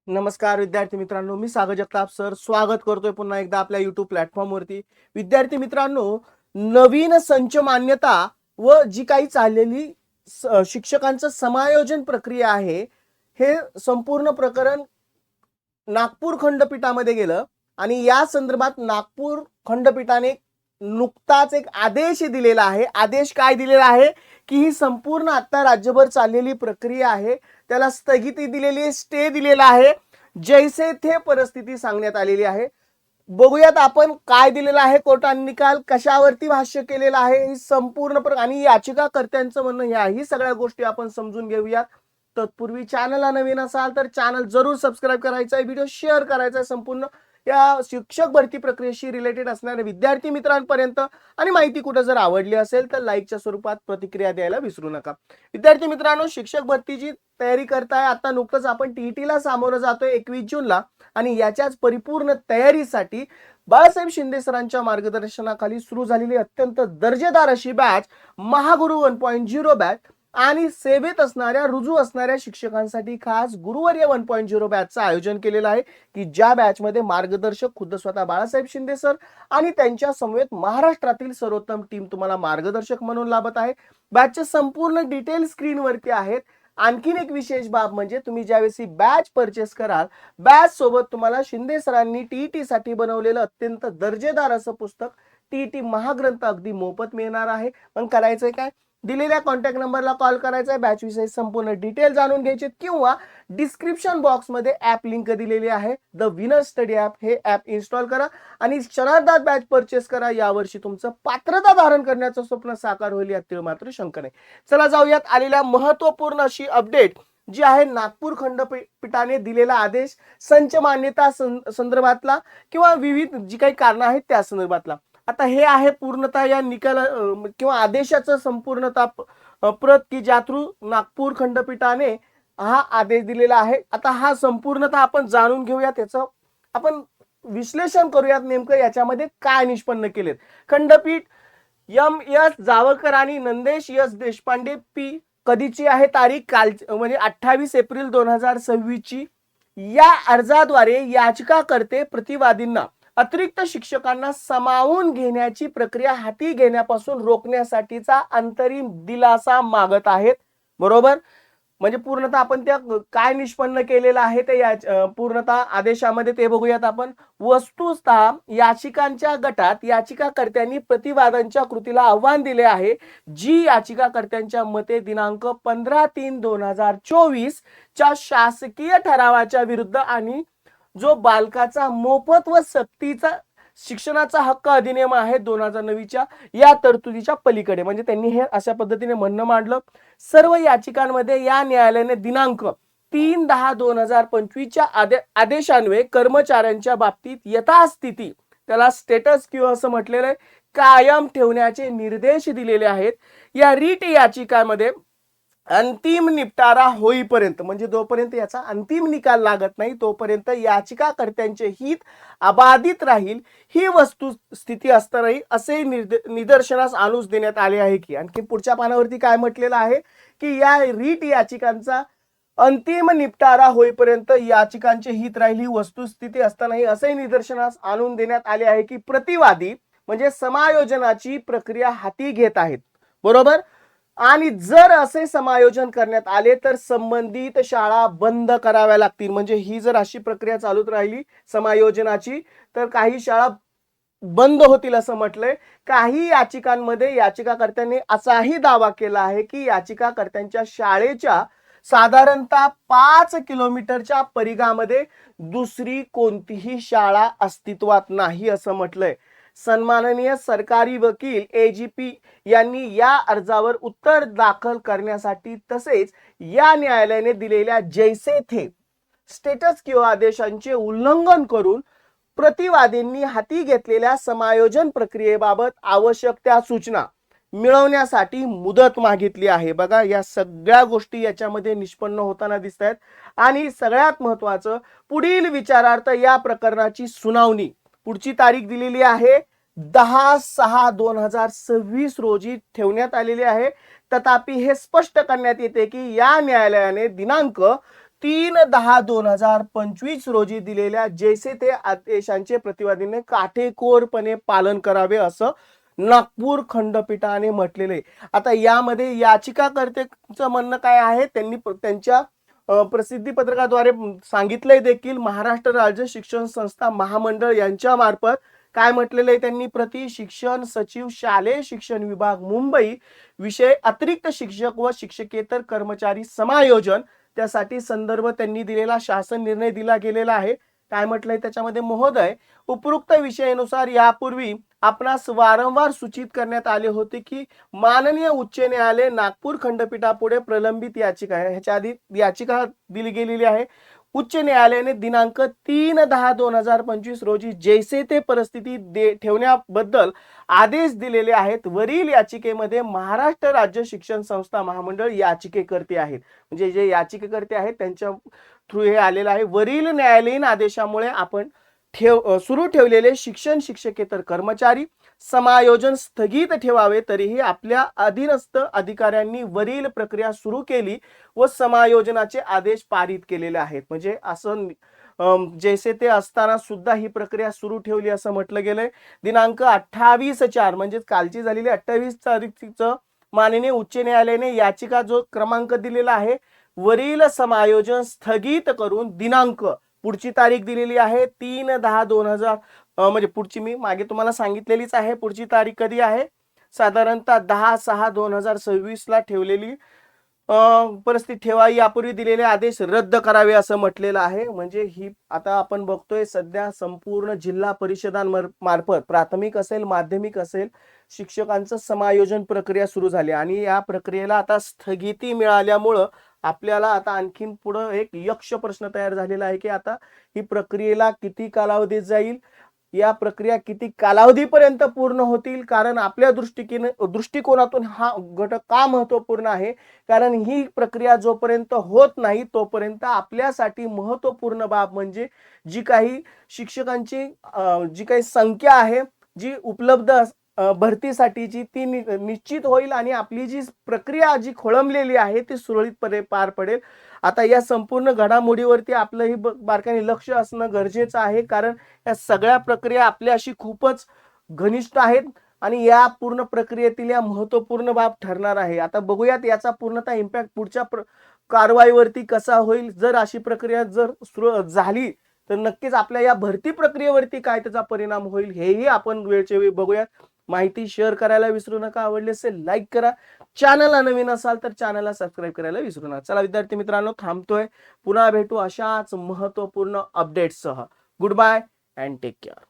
नमस्कार विद्यार्थी मित्रांनो, मी सागर जगताप सर स्वागत करतोय पुन्हा एकदा आपल्या YouTube प्लॅटफॉर्मवरती। विद्यार्थी मित्रांनो, नवीन संच मान्यता व जी काही चाललेली शिक्षकांचं समायोजन प्रक्रिया आहे, हे संपूर्ण प्रकरण नागपूर खंडपीठामध्ये गेलं आणि या संदर्भात नागपूर खंडपीठाने नुकताच एक आदेश दिलेला आहे। आदेश काय दिलेला आहे की ही संपूर्ण आता राज्यभर चाललेली प्रक्रिया आहे त्याला स्थगिती दिलेली आहे, स्टे दिलेला आहे, जैसे थे परिस्थिती सांगण्यात आलेली आहे। बघूयात आपण काय दिलेलं आहे कोर्टाने निकाल, कशावरती भाष्य केलेलं आहे, ही संपूर्ण आणि याचिकाकर्त्यांचं म्हणणं, याही सगळ्या गोष्टी आपण समजून घेऊयात। तत्पूर्वी चॅनलला नवीन असाल तर चॅनल जरूर सबस्क्राइब करायचा आहे, व्हिडिओ शेअर करायचा आहे संपूर्ण या शिक्षक भरती प्रक्रियेशी रिलेटेड असणाऱ्या विद्यार्थी मित्रांपर्यंत, आणि माहिती कुठे जर आवडली असेल तर लाईकच्या स्वरूपात प्रतिक्रिया द्यायला विसरू नका। विद्यार्थी मित्रांनो, शिक्षक भरतीची तयारी करताय, आता नुकतंच आपण टीईटीला सामोरं जातोय 21 जूनला, आणि याच्याच परिपूर्ण तयारीसाठी बाळासाहेब शिंदे सरांच्या मार्गदर्शनाखाली सुरू झालेली अत्यंत दर्जेदार अशी बॅच महागुरु 1.0 बॅच आणि सेवेत असणाऱ्या रुजू असणाऱ्या शिक्षकांसाठी खास गुरुवर्य 1.0 बॅचचं आयोजन केलेलं आहे की ज्या बॅचमध्ये मार्गदर्शक खुद्द स्वतः बाळासाहेब शिंदे सर आणि त्यांच्या समवेत महाराष्ट्रातील सर्वोत्तम टीम तुम्हाला मार्गदर्शक म्हणून लाभत आहे। बॅचचे संपूर्ण डिटेल स्क्रीनवरती आहेत। आणखीन एक विशेष बाब म्हणजे तुम्ही ज्यावेळी बॅच परचेस कराल, बॅच सोबत तुम्हाला शिंदे सरांनी टीईटी साठी बनवलेलं अत्यंत दर्जेदार असं पुस्तक टीईटी महाग्रंथ अगदी मोफत मिळणार आहे। पण करायचंय काय, दिलेल्या कॉन्टॅक्ट नंबरला कॉल करायचा आहे, बॅच विषयी संपूर्ण डिटेल जाणून घ्यायचे, किंवा डिस्क्रिप्शन बॉक्स मध्ये ॲप लिंक दिलेली आहे द विनर स्टडी ॲप, हे ॲप इन्स्टॉल करा आणि क्षणार्धात बॅच परचेस करा। यावर्षी तुमचं पात्रता धारण करण्याचं स्वप्न साकार होईल यात मात्र शंका नाही। चला जाऊयात आलेल्या महत्त्वपूर्ण अशी अपडेट जी आहे नागपूर खंडपीठाने दिलेला आदेश संच मान्यता संदर्भातला किंवा विविध जी काही कारणं आहेत त्या संदर्भातला। आता हे आहे पूर्णतः या निकाल किंवा आदेशाचं संपूर्णतः प्रत की ज्या थ्रू नागपूर खंडपीठाने हा आदेश दिलेला आहे। आता हा संपूर्णतः आपण जाणून घेऊया, त्याचं आपण विश्लेषण करूयात नेमकं याच्यामध्ये काय निष्पन्न केलेत। खंडपीठ एम एस जावकर आणि नंदेश एस देशपांडे पी कधीची आहे तारीख, काल म्हणजे 28 एप्रिल 2026 ची। या अर्जाद्वारे याचिकाकर्ते प्रतिवादींना अतिरिक्त शिक्षकांना सामावून घेण्याची प्रक्रिया हाती घेण्यापासून रोखण्यासाठीचा अंतरिम दिलासा मागत आहेत। बरोबर, म्हणजे पूर्णतः आपण त्या काय निष्पन्न केलेलं आहे ते या पूर्णतः आदेशामध्ये ते बघूयात आपण। वस्तुतः याचिकांच्या गटात याचिकाकर्त्यांनी प्रतिवादांच्या कृतीला आव्हान दिले आहे, जी याचिकाकर्त्यांच्या मते दिनांक 15/3/2024 च्या शासकीय ठरावाच्या विरुद्ध आणि जो बालकाचा मोफत व सक्तीचा शिक्षणाचा हक्क अधिनियम आहे 2009 या तरतुदीच्या पलीकडे, म्हणजे त्यांनी हे अशा पद्धतीने म्हणणं मांडलं। सर्व याचिकांमध्ये या न्यायालयाने दिनांक 3/10/2025 च्या आदेशान्वये कर्मचाऱ्यांच्या बाबतीत यथास्थिती, त्याला स्टेटस क्यू असं म्हटलेलं आहे, कायम ठेवण्याचे निर्देश दिलेले आहेत। या रीट याचिकांमध्ये अंतिम निपटारा होईपर्यंत, म्हणजे जोपर्यंत याचा अंतिम निकाल लागत नाही तोपर्यंत याचिकाकर्त्यांचे हित अबाधित राहील ही वस्तुस्थिती असतानाही असे निदर्शनास आणून देण्यात आले आहे की, आणखी पुढच्या पानावरती काय म्हटलेलं आहे की या रीट याचिकांचा अंतिम निपटारा होईपर्यंत याचिकांचे हित राहील ही वस्तुस्थिती असतानाही असे निदर्शनास आणून देण्यात आले आहे की प्रतिवादी म्हणजे समायोजनाची प्रक्रिया हाती घेत आहेत। बरोबर, आणि जर असे समायोजन करण्यात आले तर संबंधित शाळा बंद कराव्या लागतील। म्हणजे ही जर अशी प्रक्रिया चालूच राहिली समायोजनाची तर काही शाळा बंद होतील असं म्हटलंय। काही याचिकांमध्ये याचिकाकर्त्यांनी असाही दावा केला आहे की याचिकाकर्त्यांच्या शाळेच्या साधारणतः 5 किलोमीटरच्या परिघामध्ये दुसरी कोणतीही शाळा अस्तित्वात नाही असं म्हटलंय। सन्माननीय सरकारी वकील एजीपी यांनी या अर्जावर उत्तर दाखल करण्यासाठी तसेच या न्यायालयाने दिलेल्या जैसे थे स्टेटस क्यू आदेशांचे उल्लंघन करून प्रतिवादींनी हाती घेतलेल्या समायोजन प्रक्रियेबाबत आवश्यक त्या सूचना मिळवण्यासाठी मुदत मागितली आहे। बघा, या सगळ्या गोष्टी याच्यामध्ये निष्पन्न होताना दिसत आहेत। आणि सगळ्यात महत्त्वाचं, पुढील विचारार्थ या प्रकरणाची सुनावणी पुढची तारीख दिलेली आहे 10/6/2026 रोजी ठेवण्यात आलेली आहे। तथापि हे स्पष्ट करण्यात येते की या न्यायालयाने दिनांक 3/10/2025 रोजी दिलेल्या जैसे ते आदेशांचे प्रतिवादीने काटेकोरपणे पालन करावे असं नागपूर खंडपीठाने म्हटलेले. आता यामध्ये याचिकाकर्त्यांचं म्हणणं काय आहे, त्यांनी त्यांच्या प्रसिद्धी पत्रकाद्वारे सांगितलंय देखील. महाराष्ट्र राज्य शिक्षण संस्था महामंडळ यांच्या मार्फत काय म्हटलेलं आहे त्यांनी, प्रति शिक्षण सचिव शालेय शिक्षण विभाग मुंबई विषय अतिरिक्त शिक्षक व शिक्षकेतर कर्मचारी समायोजन त्यासाठी संदर्भ त्यांनी दिलेला शासन निर्णय दिला गेलेला आहे. काय म्हटलंय त्याच्यामध्ये, महोदय उपरोक्त विषयानुसार यापूर्वी आपणास वारंवार सूचित करण्यात आले होते की माननीय उच्च न्यायालय नागपूर खंडपीठापुढे प्रलंबित याचिका आहे, ह्याच्या आधी याचिका दिली गेलेली आहे. उच्च न्यायालयाने दिनांक 3/10/2025 रोजी जैसे ते परिस्थिती ठेवण्याबद्दल आदेश दिलेले आहेत. वरील याचिकेमध्ये महाराष्ट्र राज्य शिक्षण संस्था महामंडळ याचिकेकर्ते आहेत, म्हणजे जे याचिकेकर्ते आहेत त्यांच्या थ्रू हे आलेलं आहे. वरील न्यायालयीन आदेशामुळे आपण सुरू ठेवलेले शिक्षण शिक्षकेतर कर्मचारी समायोजन स्थगित ठेवावे, तरीही आपल्या अधीनस्थ अधिकाऱ्यांनी वरील प्रक्रिया सुरू केली व समायोजनाचे आदेश पारित केलेले आहेत. म्हणजे असं जैसे ते असताना सुद्धा ही प्रक्रिया सुरू ठेवली असं म्हटलं गेलंय. दिनांक 28/4 म्हणजे कालची झालेली 28 तारीखचं माननीय उच्च न्यायालयाने याचिका जो क्रमांक दिलेला आहे वरील समायोजन स्थगित करून दिनांक पुढची तारीख दिलेली आहे 3/10/2000 म्हणजे पुढची मी मागे तुम्हाला सांगितलेलीच आहे. पुढची तारीख कधी आहे, साधारणतः 10/6/2026 ला ठेवलेली परिस्थिती ठेवा. यापूर्वी दिलेले आदेश रद्द करावे असं म्हटलेलं आहे. म्हणजे ही आता आपण बघतोय सध्या संपूर्ण जिल्हा परिषदांमार्फत प्राथमिक असेल माध्यमिक असेल शिक्षकांचं समायोजन प्रक्रिया सुरू झाली आणि या प्रक्रियेला आता स्थगिती मिळाल्यामुळं आपल्याला आता आणखीन पुढे एक यक्ष प्रश्न तयार झालेला आहे की आता ही प्रक्रियेला किती कालावधी जाईल, या प्रक्रिया किती कालावधीपर्यंत पूर्ण होतील. कारण आपल्या दृष्टिकोनातून हा घटक का महत्वपूर्ण आहे, कारण ही प्रक्रिया जोपर्यंत होत नाही तोपर्यंत आपल्यासाठी महत्वपूर्ण बाब म्हणजे जी काही शिक्षकांची जी काही संख्या आहे जी उपलब्ध भरतीसाठीची ती निश्चित होईल आणि आपली जी प्रक्रिया जी खोळंबलेली आहे ती सुरळीतपणे पार पडेल. आता या संपूर्ण घडामोडीवरती आपलंही बारकाईने लक्ष असणं गरजेचं आहे, कारण या सगळ्या प्रक्रिया आपल्याशी खूपच घनिष्ठ आहेत आणि या पूर्ण प्रक्रियेतील या महत्वपूर्ण बाब ठरणार आहे. आता बघूयात याचा पूर्णतः इम्पॅक्ट पुढच्या कारवाईवरती कसा होईल. जर अशी प्रक्रिया जर झाली तर नक्कीच आपल्या या भरती प्रक्रियेवरती काय त्याचा परिणाम होईल हेही आपण वेळच्या वेळी बघूयात. माहिती शेअर करायला विसरू नका, आवडली असेल लाईक करा, चॅनलला नवीन असाल तर चॅनलला सबस्क्राईब करायला विसरू नका. चला विद्यार्थी मित्रांनो थांबतोय, पुन्हा भेटू अशाच महत्वपूर्ण अपडेट्ससह. Goodbye and take care.